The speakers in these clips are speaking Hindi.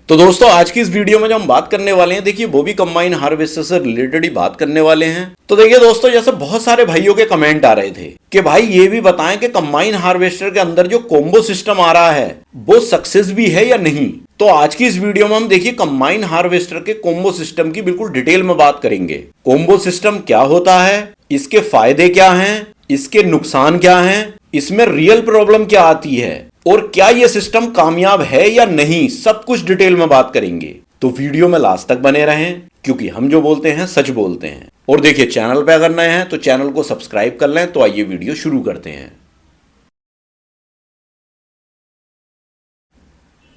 तो दोस्तों आज की इस वीडियो में जो हम बात करने वाले हैं, देखिए वो भी कंबाइन हार्वेस्टर से रिलेटेड ही बात करने वाले हैं। तो देखिए दोस्तों, जैसे बहुत सारे भाइयों के कमेंट आ रहे थे कि भाई ये भी बताएं कि कंबाइन हार्वेस्टर के अंदर जो कॉम्बो सिस्टम आ रहा है वो सक्सेस भी है या नहीं। तो आज की इस वीडियो में हम देखिए कंबाइन हार्वेस्टर के कॉम्बो सिस्टम की बिल्कुल डिटेल में बात करेंगे। कॉम्बो सिस्टम क्या होता है, इसके फायदे क्या हैं, इसके नुकसान क्या हैं, इसमें रियल प्रॉब्लम क्या आती है और क्या यह सिस्टम कामयाब है या नहीं, सब कुछ डिटेल में बात करेंगे। तो वीडियो में लास्ट तक बने रहें, क्योंकि हम जो बोलते हैं सच बोलते हैं। और देखिए चैनल पे अगर नए हैं तो चैनल को सब्सक्राइब कर लें। तो आइए वीडियो शुरू करते हैं।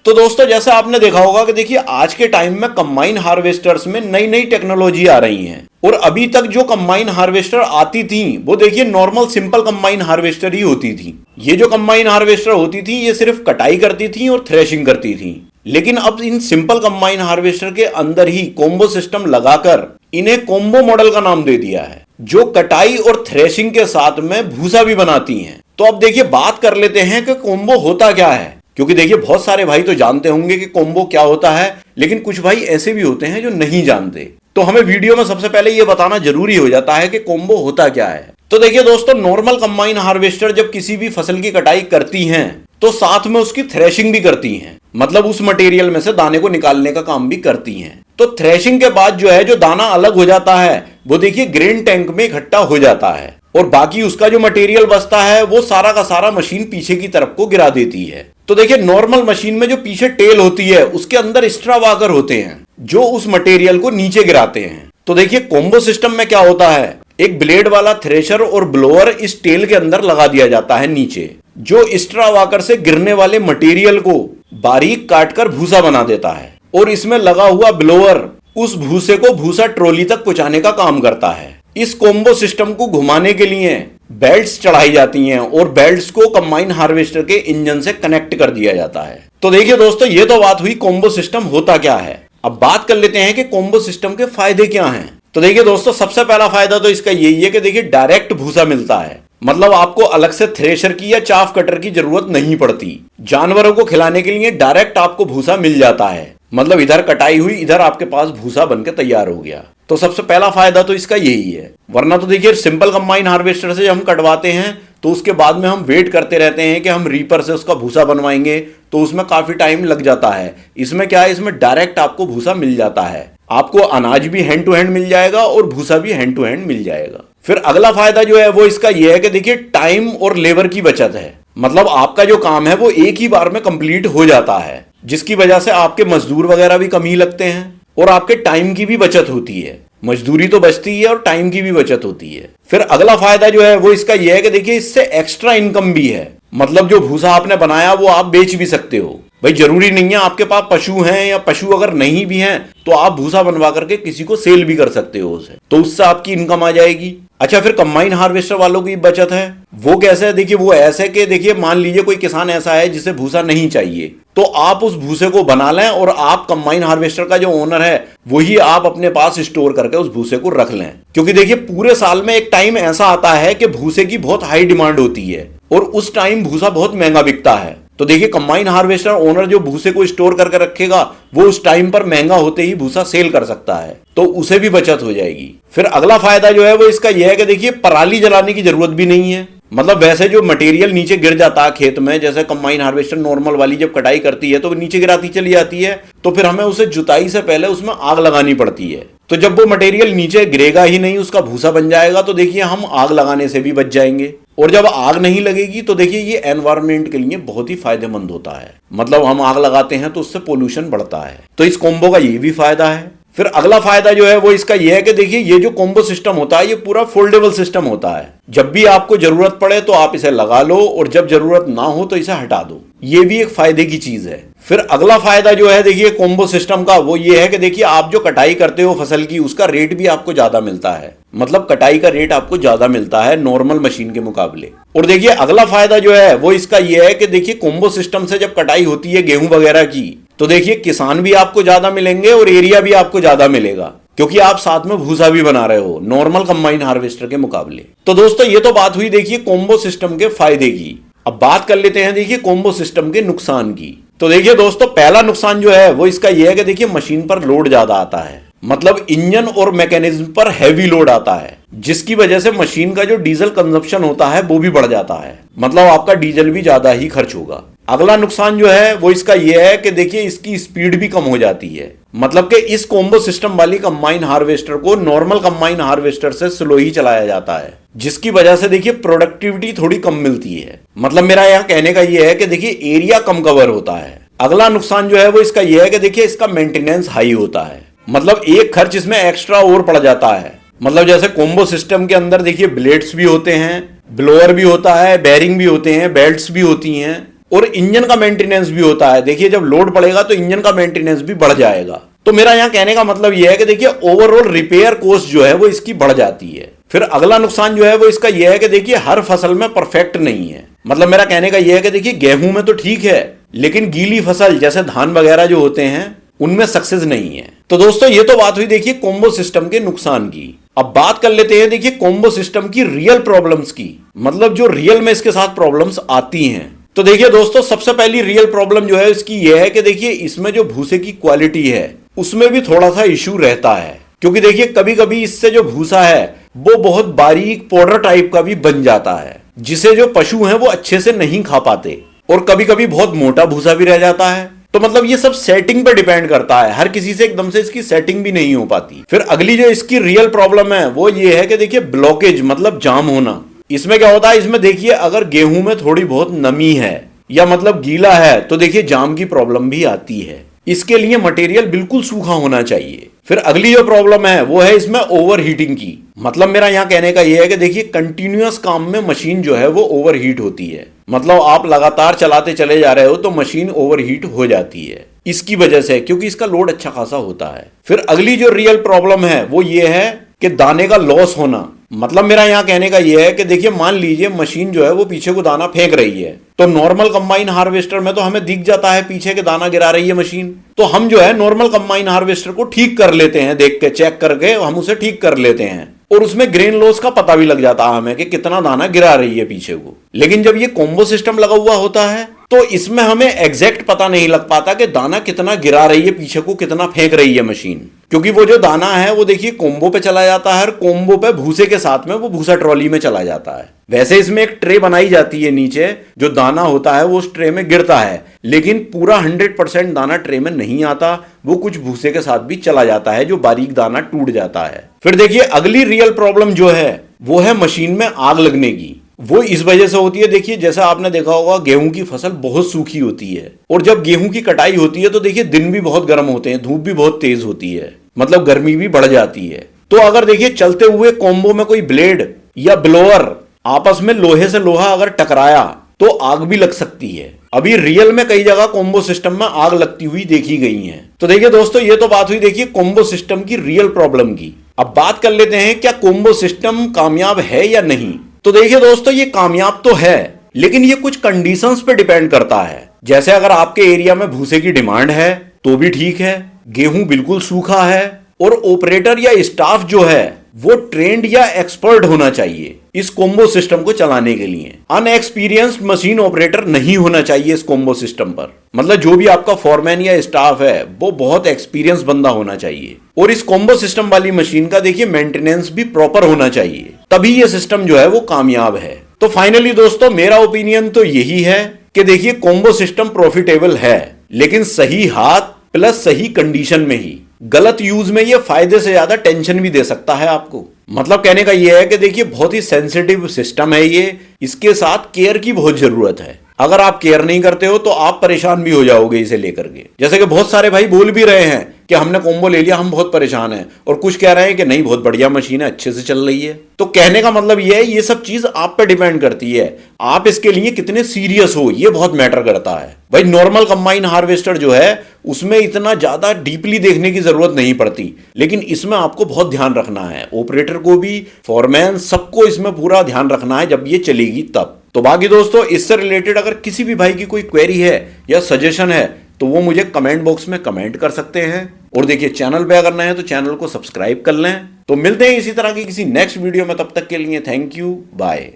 तो दोस्तों, जैसा आपने देखा होगा कि देखिए आज के टाइम में कंबाइन हार्वेस्टर्स में नई नई टेक्नोलॉजी आ रही हैं और अभी तक जो कंबाइन हार्वेस्टर आती थी वो देखिए नॉर्मल सिंपल कंबाइन हार्वेस्टर ही होती थी। ये जो कंबाइन हार्वेस्टर होती थी ये सिर्फ कटाई करती थी और थ्रेशिंग करती थी। लेकिन अब इन सिंपल कंबाइन हार्वेस्टर के अंदर ही कॉम्बो सिस्टम लगाकर इन्हें कॉम्बो मॉडल का नाम दे दिया है, जो कटाई और थ्रेशिंग के साथ में भूसा भी बनाती हैं। तो अब देखिए बात कर लेते हैं कि कॉम्बो होता क्या है, क्योंकि देखिए बहुत सारे भाई तो जानते होंगे कि कॉम्बो क्या होता है, लेकिन कुछ भाई ऐसे भी होते हैं जो नहीं जानते। तो हमें वीडियो में सबसे पहले यह बताना जरूरी हो जाता है कि कॉम्बो होता क्या है। तो देखिए दोस्तों, नॉर्मल कंबाइन हार्वेस्टर जब किसी भी फसल की कटाई करती हैं तो साथ में उसकी थ्रेशिंग भी करती हैं, मतलब उस मटेरियल में से दाने को निकालने का काम भी करती हैं। तो थ्रेशिंग के बाद जो है जो दाना अलग हो जाता है वो देखिए ग्रेन टैंक में इकट्ठा हो जाता है और बाकी उसका जो मटेरियल बचता है वो सारा का सारा मशीन पीछे की तरफ को गिरा देती है। तो देखिए नॉर्मल मशीन में जो पीछे टेल होती है उसके अंदर एक्स्ट्रा वाकर होते हैं जो उस मटेरियल को नीचे गिराते हैं। तो देखिए कॉम्बो सिस्टम में क्या होता है, एक ब्लेड वाला थ्रेशर और ब्लोअर इस टेल के अंदर लगा दिया जाता है नीचे, जो एक्स्ट्रा वाकर से गिरने वाले मटेरियल को बारीक काटकर भूसा बना देता है। और इसमें लगा हुआ ब्लोअर उस भूसे को भूसा ट्रॉली तक पहुंचाने का काम करता है। इस कॉम्बो सिस्टम को घुमाने के लिए बेल्ट्स चढ़ाई जाती हैं और बेल्ट्स को कंबाइन हार्वेस्टर के इंजन से कनेक्ट कर दिया जाता है। तो देखिए दोस्तों, ये तो बात हुई कॉम्बो सिस्टम होता क्या है। अब बात कर लेते हैं कि कॉम्बो सिस्टम के फायदे क्या हैं। तो देखिए दोस्तों, सबसे पहला फायदा तो इसका यही है कि देखिए डायरेक्ट भूसा मिलता है, मतलब आपको अलग से थ्रेशर की या चाफ कटर की जरूरत नहीं पड़ती। जानवरों को खिलाने के लिए डायरेक्ट आपको भूसा मिल जाता है, मतलब इधर कटाई हुई इधर आपके पास भूसा बनकर तैयार हो गया। तो सबसे पहला फायदा तो इसका यही है। वरना तो देखिए सिंपल कंबाइन हार्वेस्टर से हम कटवाते हैं तो उसके बाद में हम वेट करते रहते हैं कि हम रीपर से उसका भूसा बनवाएंगे, तो उसमें काफी टाइम लग जाता है। इसमें क्या है, इसमें डायरेक्ट आपको भूसा मिल जाता है, आपको अनाज भी हैंड टू हैंड मिल जाएगा और भूसा भी हैंड टू हैंड मिल जाएगा। फिर अगला फायदा जो है वो इसका यह है कि देखिए टाइम और लेबर की बचत है, मतलब आपका जो काम है वो एक ही बार में कंप्लीट हो जाता है, जिसकी वजह से आपके मजदूर वगैरह भी कम ही लगते हैं और आपके टाइम की भी बचत होती है। मजदूरी तो बचती है और टाइम की भी बचत होती है। फिर अगला फायदा जो है वो इसका यह है कि देखिए इससे एक्स्ट्रा इनकम भी है, मतलब जो भूसा आपने बनाया वो आप बेच भी सकते हो। भाई जरूरी नहीं है आपके पास पशु हैं, या पशु अगर नहीं भी हैं तो आप भूसा बनवा करके किसी को सेल भी कर सकते हो उसे, तो उससे आपकी इनकम आ जाएगी। अच्छा, फिर कंबाइन हार्वेस्टर वालों की बचत है वो कैसे है, देखिए वो ऐसे कि देखिए मान लीजिए कोई किसान ऐसा है जिसे भूसा नहीं चाहिए, तो आप उस भूसे को बना लें और आप कंबाइन हार्वेस्टर का जो ओनर है वही आप अपने पास स्टोर करके उस भूसे को रख लें। क्योंकि देखिए पूरे साल में एक टाइम ऐसा आता है कि भूसे की बहुत हाई डिमांड होती है और उस टाइम भूसा बहुत महंगा बिकता है। तो देखिए कंबाइन हार्वेस्टर ओनर जो भूसे को स्टोर करके रखेगा वो उस टाइम पर महंगा होते ही भूसा सेल कर सकता है, तो उसे भी बचत हो जाएगी। फिर अगला फायदा जो है वो इसका यह है कि देखिए पराली जलाने की जरूरत भी नहीं है, मतलब वैसे जो मटेरियल नीचे गिर जाता है खेत में, जैसे कंबाइन हार्वेस्टर नॉर्मल वाली जब कटाई करती है तो वो नीचे गिराती चली जाती है, तो फिर हमें उसे जुताई से पहले उसमें आग लगानी पड़ती है। तो जब वो मटेरियल नीचे गिरेगा ही नहीं, उसका भूसा बन जाएगा, तो देखिए हम आग लगाने से भी बच जाएंगे। और जब आग नहीं लगेगी तो देखिए ये एनवायरनमेंट के लिए बहुत ही फायदेमंद होता है, मतलब हम आग लगाते हैं तो उससे पोल्यूशन बढ़ता है। तो इस कॉम्बो का ये भी फायदा है। फिर अगला फायदा जो है वो इसका यह है कि देखिए ये जो कॉम्बो सिस्टम होता है ये पूरा फोल्डेबल सिस्टम होता है, जब भी आपको जरूरत पड़े तो आप इसे लगा लो और जब जरूरत ना हो तो इसे हटा दो, ये भी एक फायदे की चीज है। फिर अगला फायदा जो है देखिए कॉम्बो सिस्टम का वो ये है कि देखिए आप जो कटाई करते हो फसल की उसका रेट भी आपको ज्यादा मिलता है, मतलब कटाई का रेट आपको ज्यादा मिलता है नॉर्मल मशीन के मुकाबले। और देखिए अगला फायदा जो है वो इसका यह है कि देखिए कॉम्बो सिस्टम से जब कटाई होती है गेहूं वगैरह की, तो देखिए किसान भी आपको ज्यादा मिलेंगे और एरिया भी आपको ज्यादा मिलेगा, क्योंकि आप साथ में भूसा भी बना रहे हो नॉर्मल कंबाइन हार्वेस्टर के मुकाबले। तो दोस्तों ये तो बात हुई देखिए कॉम्बो सिस्टम के फायदे की। अब बात कर लेते हैं देखिए कॉम्बो सिस्टम के नुकसान की। तो देखिए दोस्तों, पहला नुकसान जो है वो इसका यह है कि देखिए मशीन पर लोड ज्यादा आता है, मतलब इंजन और मैकेनिज्म पर हैवी लोड आता है, जिसकी वजह से मशीन का जो डीजल कंजप्शन होता है वो भी बढ़ जाता है, मतलब आपका डीजल भी ज्यादा ही खर्च होगा। अगला नुकसान जो है वो इसका यह है कि देखिए इसकी स्पीड भी कम हो जाती है, मतलब कि इस कॉम्बो सिस्टम वाली कंबाइन हार्वेस्टर को नॉर्मल कंबाइन हार्वेस्टर से स्लो ही चलाया जाता है, जिसकी वजह से देखिए प्रोडक्टिविटी थोड़ी कम मिलती है। मतलब मेरा यह कहने का यह है कि देखिए एरिया कम कवर होता है। अगला नुकसान जो है वो इसका यह है कि देखिए इसका मेंटेनेंस हाई होता है, मतलब एक खर्च इसमें एक्स्ट्रा और पड़ जाता है। मतलब जैसे कॉम्बो सिस्टम के अंदर देखिए ब्लेड्स भी होते हैं, ब्लोअर भी होता है, बेरिंग भी होते हैं, बेल्ट्स भी होती हैं और इंजन का मेंटेनेंस भी होता है। देखिए जब लोड पड़ेगा तो इंजन का मेंटेनेंस भी बढ़ जाएगा। तो मेरा यहां कहने का मतलब यह है कि देखिए ओवरऑल रिपेयर कॉस्ट जो है वो इसकी बढ़ जाती है। फिर अगला नुकसान जो है वो इसका यह है कि देखिए हर फसल में परफेक्ट नहीं है। मतलब मेरा कहने का यह है कि देखिए गेहूं में तो ठीक है, लेकिन गीली फसल जैसे धान वगैरह जो होते हैं उनमें सक्सेस नहीं है। तो दोस्तों ये तो बात हुई देखिए कॉम्बो सिस्टम के नुकसान की। अब बात कर लेते हैं देखिए कॉम्बो सिस्टम की रियल प्रॉब्लम्स की, मतलब जो रियल में इसके साथ प्रॉब्लम्स आती हैं। तो देखिए दोस्तों, सबसे पहली रियल प्रॉब्लम जो है इसकी यह है कि देखिए इसमें जो भूसे की क्वालिटी है उसमें भी थोड़ा सा इश्यू रहता है, क्योंकि देखिए कभी कभी इससे जो भूसा है वो बहुत बारीक पाउडर टाइप का भी बन जाता है, जिसे जो पशु हैं वो अच्छे से नहीं खा पाते, और कभी कभी बहुत मोटा भूसा भी रह जाता है। तो मतलब ये सब सेटिंग पे डिपेंड करता है, हर किसी से एकदम से इसकी सेटिंग भी नहीं हो पाती। फिर अगली जो इसकी रियल प्रॉब्लम है वो ये है कि देखिए ब्लॉकेज, मतलब जाम होना। इसमें क्या होता है, इसमें देखिए अगर गेहूं में थोड़ी बहुत नमी है या मतलब गीला है तो देखिए जाम की प्रॉब्लम भी आती है। इसके लिए मटेरियल बिल्कुल सूखा होना चाहिए। फिर अगली जो प्रॉब्लम है वो है इसमें ओवर हीटिंग की। मतलब मेरा यहाँ कहने का यह है कि देखिए कंटिन्यूअस काम में मशीन जो है वो ओवर हीट होती है, मतलब आप लगातार चलाते चले जा रहे हो तो मशीन ओवर हीट हो जाती है इसकी वजह से, क्योंकि इसका लोड अच्छा खासा होता है। फिर अगली जो रियल प्रॉब्लम है वो ये है कि दाने का लॉस होना। मतलब मेरा यहाँ कहने का यह है कि देखिए मान लीजिए मशीन जो है वो पीछे को दाना फेंक रही है, तो नॉर्मल कंबाइन हार्वेस्टर में तो हमें दिख जाता है पीछे के दाना गिरा रही है मशीन, तो हम जो है नॉर्मल कंबाइन हार्वेस्टर को ठीक कर लेते हैं, देख के चेक करके हम उसे ठीक कर लेते हैं और उसमें ग्रेन लॉस का पता भी लग जाता है हमें कि कितना दाना गिरा रही है पीछे को। लेकिन जब ये कॉम्बो सिस्टम लगा हुआ होता है तो इसमें हमें एग्जैक्ट पता नहीं लग पाता कि दाना कितना गिरा रही है, पीछे को कितना फेंक रही है मशीन, क्योंकि वो जो दाना है वो देखिए कोम्बो पे चला जाता है और कोम्बो पे भूसे के साथ में वो भूसा ट्रॉली में चला जाता है। वैसे इसमें एक ट्रे बनाई जाती है नीचे, जो दाना होता है वो उस ट्रे में गिरता है, लेकिन पूरा 100% दाना ट्रे में नहीं आता, वो कुछ भूसे के साथ भी चला जाता है, जो बारीक दाना टूट जाता है। फिर देखिए अगली रियल प्रॉब्लम जो है वो है मशीन में आग लगने की। वो इस वजह से होती है, देखिए जैसा आपने देखा होगा गेहूं की फसल बहुत सूखी होती है और जब गेहूं की कटाई होती है तो देखिए दिन भी बहुत गर्म होते हैं, धूप भी बहुत तेज होती है, मतलब गर्मी भी बढ़ जाती है। तो अगर देखिए चलते हुए कोम्बो में कोई ब्लेड या ब्लोअर आपस में लोहे से लोहा अगर टकराया तो आग भी लग सकती है। अभी रियल में कई जगह कोम्बो सिस्टम में आग लगती हुई देखी गई है। तो देखिए दोस्तों, ये तो बात हुई देखिए कोम्बो सिस्टम की रियल प्रॉब्लम की। अब बात कर लेते हैं क्या कोम्बो सिस्टम कामयाब है या नहीं। तो देखिए दोस्तों, ये कामयाब तो है, लेकिन ये कुछ कंडीशंस पे डिपेंड करता है। जैसे अगर आपके एरिया में भूसे की डिमांड है तो भी ठीक है, गेहूं बिल्कुल सूखा है और ऑपरेटर या स्टाफ जो है वो ट्रेंड या एक्सपर्ट होना चाहिए इस कोम्बो सिस्टम को चलाने के लिए। अनएक्सपीरियंस्ड मशीन ऑपरेटर नहीं होना चाहिए इस कोम्बो सिस्टम पर, मतलब जो भी आपका फॉरमैन या स्टाफ है वो बहुत एक्सपीरियंस बंदा होना चाहिए। और इस कोम्बो सिस्टम वाली मशीन का देखिए मेंटेनेंस भी प्रॉपर होना चाहिए, तभी ये सिस्टम जो है वो कामयाब है। तो फाइनली दोस्तों, मेरा ओपिनियन तो यही है कि देखिए कोम्बो सिस्टम प्रॉफिटेबल है, लेकिन सही हाथ प्लस सही कंडीशन में ही। गलत यूज में ये फायदे से ज्यादा टेंशन भी दे सकता है आपको। मतलब कहने का ये है कि देखिए बहुत ही सेंसिटिव सिस्टम है ये, इसके साथ केयर की बहुत जरूरत है। अगर आप केयर नहीं करते हो तो आप परेशान भी हो जाओगे इसे लेकर के। जैसे कि बहुत सारे भाई बोल भी रहे हैं कि हमने कोम्बो ले लिया, हम बहुत परेशान हैं, और कुछ कह रहे हैं कि नहीं बहुत बढ़िया मशीन है, अच्छे से चल रही है। तो कहने का मतलब ये है, ये सब चीज आप पे डिपेंड करती है, आप इसके लिए कितने सीरियस हो, ये बहुत मैटर करता है। भाई नॉर्मल कंबाइन हार्वेस्टर जो है उसमें इतना ज्यादा डीपली देखने की जरूरत नहीं पड़ती, लेकिन इसमें आपको बहुत ध्यान रखना है, ऑपरेटर को भी, फॉरमैन, सबको इसमें पूरा ध्यान रखना है जब ये चलेगी तब। तो बाकी दोस्तों, इससे रिलेटेड अगर किसी भी भाई की कोई क्वेरी है या सजेशन है तो वो मुझे कमेंट बॉक्स में कमेंट कर सकते हैं। और देखिए चैनल पे अगर नए हैं तो चैनल को सब्सक्राइब कर लें। तो मिलते हैं इसी तरह की किसी नेक्स्ट वीडियो में, तब तक के लिए थैंक यू, बाय।